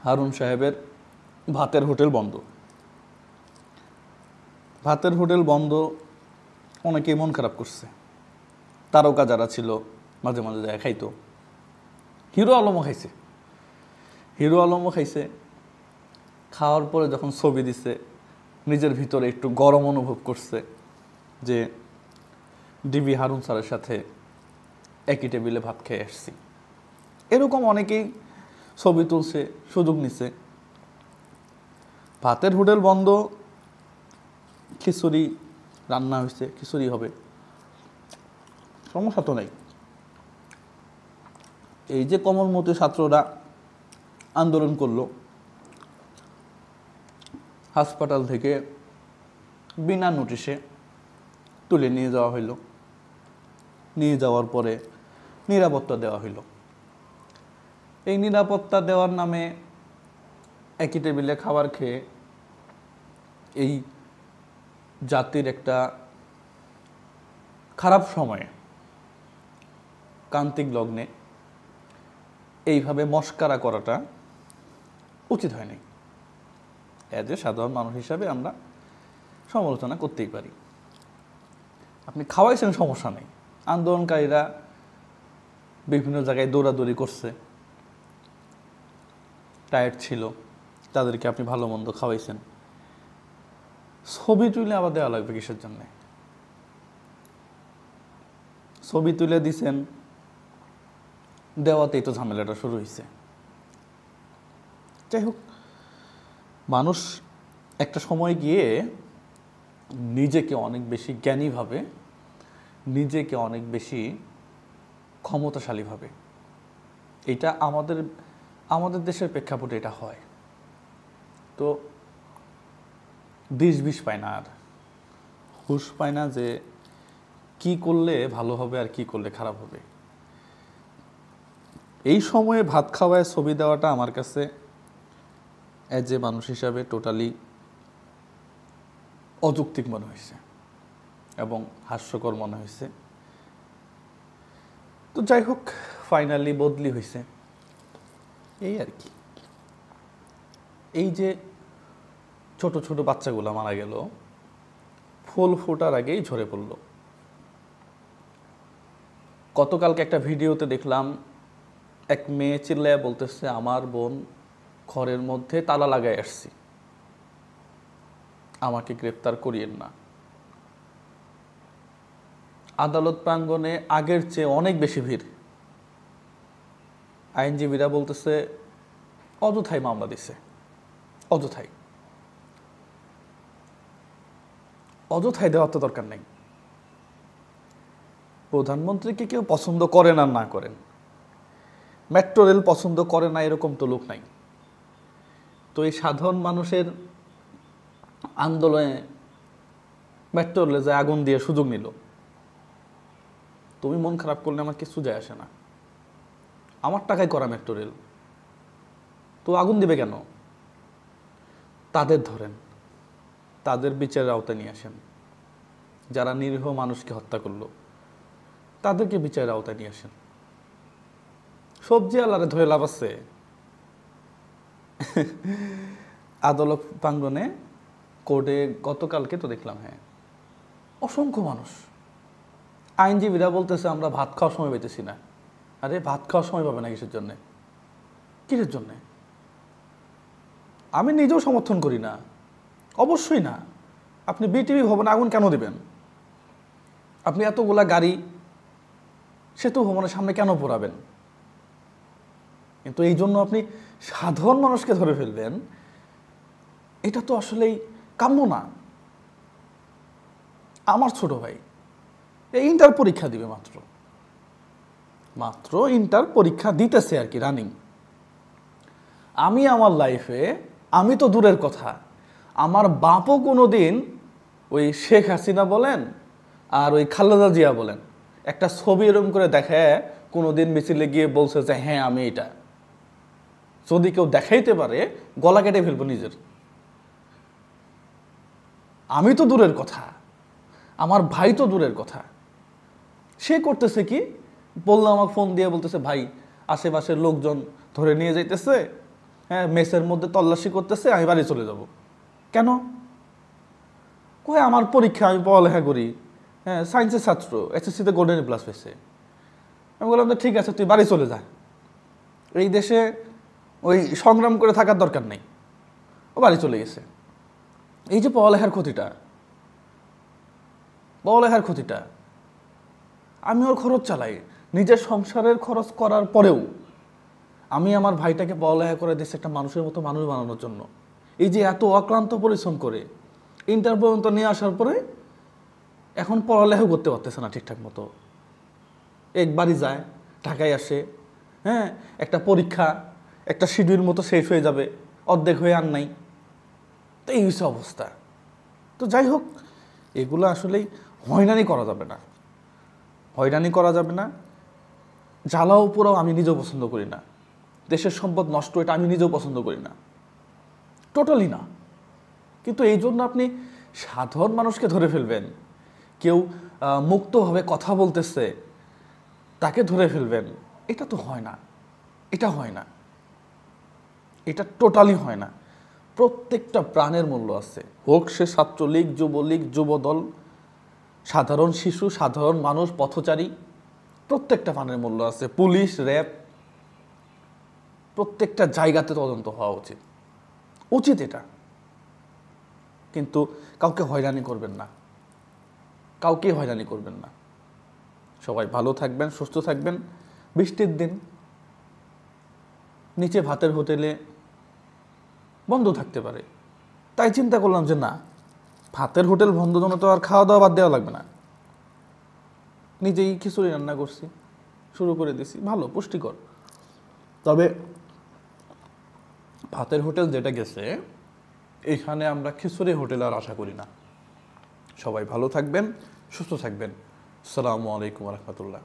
হারুন সাহেবের ভাতের হোটেল বন্ধ। ভাতের হোটেল বন্ধ, অনেকেই মন খারাপ করছে। তারকা যারা ছিল মাঝে মাঝে যায় খাইতো। হিরো আলমও খাইছে। খাওয়ার পরে যখন ছবি দিছে, নিজের ভিতরে একটু গরম অনুভব করছে যে ডিবি হারুন স্যারের সাথে একই টেবিলে ভাত খেয়ে আসছি। এরকম অনেকেই ছবি তুলছে, সুযোগ নিছে। ভাতের হোটেল বন্ধ, খিচুড়ি রান্না হয়েছে, খিচুড়ি হবে, সমস্যা তো নেই। এই যে কোমলমতি ছাত্ররা আন্দোলন করলো, হাসপাতাল থেকে বিনা নোটিশে তুলে নিয়ে যাওয়া হইল। নিয়ে যাওয়ার পরে নিরাপত্তা দেওয়া হইল। এই নিরাপত্তা দেওয়ার নামে একই টেবিলে খাবার খেয়ে এই জাতির একটা খারাপ সময়ে, কান্তিক লগ্নে এইভাবে মস্কারা করাটা উচিত হয়নি। এজ এ সাধারণ মানুষ হিসাবে আমরা সমালোচনা করতেই পারি। আপনি খাওয়াইছেন, সমস্যা নেই। আন্দোলনকারীরা বিভিন্ন জায়গায় দৌড়াদৌড়ি করছে, টায়ার্ড ছিল, তাদেরকে আপনি ভালো মন্দ খাওয়াইছেন। ছবি তুলে আবার দেওয়া লাগবে কিসের জন্যে? ছবি তুলে দিছেন, দেওয়াতেই তো ঝামেলাটা শুরু হয়েছে। যাই হোক, মানুষ একটা সময় গিয়ে নিজেকে অনেক বেশি জ্ঞানী ভাবে, নিজেকে অনেক বেশি ক্ষমতাশালী ভাবে। এটা আমাদের দেশের প্রেক্ষাপটে এটা হয়। তো দিশ বিষ পায় না, আর হুঁশ পায় না যে কি করলে ভালো হবে আর কি করলে খারাপ হবে। এই সময়ে ভাত খাওয়ায় ছবি দেওয়াটা আমার কাছে এজ এ মানুষ হিসাবে টোটালি অযৌক্তিক মনে হয়েছে এবং হাস্যকর মনে হয়েছে। তো যাই হোক, ফাইনালি বদলি হয়েছে, এই আর কি। এই যে ছোট ছোট বাচ্চাগুলো মারা গেল, ফুল ফোটার আগেই ঝরে পড়ল। গতকালকে একটা ভিডিওতে দেখলাম এক মেয়ে চিল্লায় বলতেছে, আমার বোন ঘরের মধ্যে তালা লাগাই আসছি, আমাকে গ্রেফতার করিয়েন না। আদালত প্রাঙ্গণে আগের চেয়ে অনেক বেশি ভিড়। আইনজীবীরা বলতেছে অযথাই মামলা দিছে, অযথাই দেওয়ার তো দরকার নেই। প্রধানমন্ত্রীকে কেউ পছন্দ করেন আর না করেন, মেট্রো রেল পছন্দ করে না এরকম তো লোক নাই। তো এই সাধারণ মানুষের আন্দোলনে মেট্রো রেলে যায় আগুন দিয়ে সুযোগ নিল। তুমি মন খারাপ করলে আমার কিছু যায় আসে না, আমার টাকায় করা মেট্রো রেল, তো আগুন দিবে কেন? তাদের ধরেন, তাদের বিচারের আওতায় নিয়ে আসেন। যারা নিরীহ মানুষকে হত্যা করলো তাদেরকে বিচারের আওতায় নিয়ে আসেন। সবজি আলারে ধরে লাভ আছে? আদালত প্রাঙ্গণে, কোর্টে গতকালকে তো দেখলাম, হ্যাঁ, অসংখ্য মানুষ। আইনজীবীরা বলতেছে আমরা ভাত খাওয়ার সময় পেতেছি না। আরে ভাত খাওয়ার সময় পাবে না কিসের জন্যে? কিসের জন্যে? আমি নিজেও সমর্থন করি না, অবশ্যই না। আপনি বিটিভি ভবনে আগুন কেন দিবেন? আপনি এতগুলা গাড়ি সেতু ভবনের সামনে কেন পোড়াবেন? কিন্তু এই জন্য আপনি সাধারণ মানুষকে ধরে ফেলবেন, এটা তো আসলেই কাম্য না। আমার ছোট ভাই এই ইন্টার পরীক্ষা দিবে, মাত্র ইন্টার পরীক্ষা দিতেছে আর কি, রানিং। আমি আমার লাইফে, আমি তো দূরের কথা, আমার বাপও কোনোদিন ওই শেখ হাসিনা বলেন আর ওই খালেদা জিয়া বলেন একটা ছবি এরকম করে দেখায় কোনোদিন মিছিলে গিয়ে বলছে যে হ্যাঁ আমি এটা। যদি কেউ দেখাইতে পারে গলা কেটে ফেলবো নিজের। আমি তো দূরের কথা, আমার ভাই তো দূরের কথা। সে করতেছে কি, বললাম, আমাকে ফোন দিয়ে বলতেছে ভাই আশেপাশের লোকজন ধরে নিয়ে যাইতেছে, হ্যাঁ মেসের মধ্যে তল্লাশি করতেছে, আমি বাড়ি চলে যাব। কেন? কই আমার পরীক্ষা, আমি পড়ালেখা করি, হ্যাঁ সায়েন্সের ছাত্র, এসএসসিতে গোল্ডেন প্লাস পেয়েছে। আমি বললাম ঠিক আছে তুই বাড়ি চলে যা, এই দেশে ওই সংগ্রাম করে থাকার দরকার নেই। ও বাড়ি চলে গেছে। এই যে পড়ালেখার ক্ষতিটা আমি ওর খরচ চালাই, নিজের সংসারের খরচ করার পরেও আমি আমার ভাইটাকে পড়ালেখা করে দিচ্ছি একটা মানুষের মতো মানুষ বানানোর জন্য। এই যে এত অক্লান্ত পরিশ্রম করে ইন্টার পর্যন্ত নিয়ে আসার পরে এখন পড়ালেখা করতে পারতেছে না ঠিকঠাক মতো। একবারই যায়, ঢাকায় আসে, হ্যাঁ একটা পরীক্ষা একটা শিডিউল মতো শেষ হয়ে যাবে, অর্ধেক হয়ে আর নাই। তো এই হচ্ছে অবস্থা। তো যাই হোক, এগুলো আসলেই হয়রানি করা যাবে না। জ্বালাও পোড়াও আমি নিজেও পছন্দ করি না, দেশের সম্পদ নষ্ট এটা আমি নিজেও পছন্দ করি না, টোটালি না। কিন্তু এই জন্য আপনি সাধারণ মানুষকে ধরে ফেলবেন, কেউ মুক্তভাবে কথা বলতেছে তাকে ধরে ফেলবেন, এটা তো হয় না, এটা টোটালি হয় না। প্রত্যেকটা প্রাণের মূল্য আছে, হোক সে ছাত্রলীগ, যুবলীগ, যুবদল, সাধারণ শিশু, সাধারণ মানুষ, পথচারী, প্রত্যেকটা প্রাণের মূল্য আছে। পুলিশ, র্যাব, প্রত্যেকটা জায়গাতে তদন্ত হওয়া উচিত এটা। কিন্তু কাউকে হয়রানি করবেন না। সবাই ভালো থাকবেন, সুস্থ থাকবেন। বৃষ্টির দিন নিচে ভাতের হোটেলে বন্ধ থাকতে পারে, তাই চিন্তা করলাম যে না, ভাতের হোটেল বন্ধ জন্য তো আর খাওয়া দাওয়া বাদ দেওয়া লাগবে না। নিজেই খিচুড়ি রান্না করছি, শুরু করে দিছি, ভালো পুষ্টিকর। তবে ভাতের হোটেল যেটা গেছে, এখানে আমরা খিচুড়ি হোটেল আর আশা করি না। সবাই ভালো থাকবেন, সুস্থ থাকবেন। আসসালামু আলাইকুম রহমতুল্লাহ।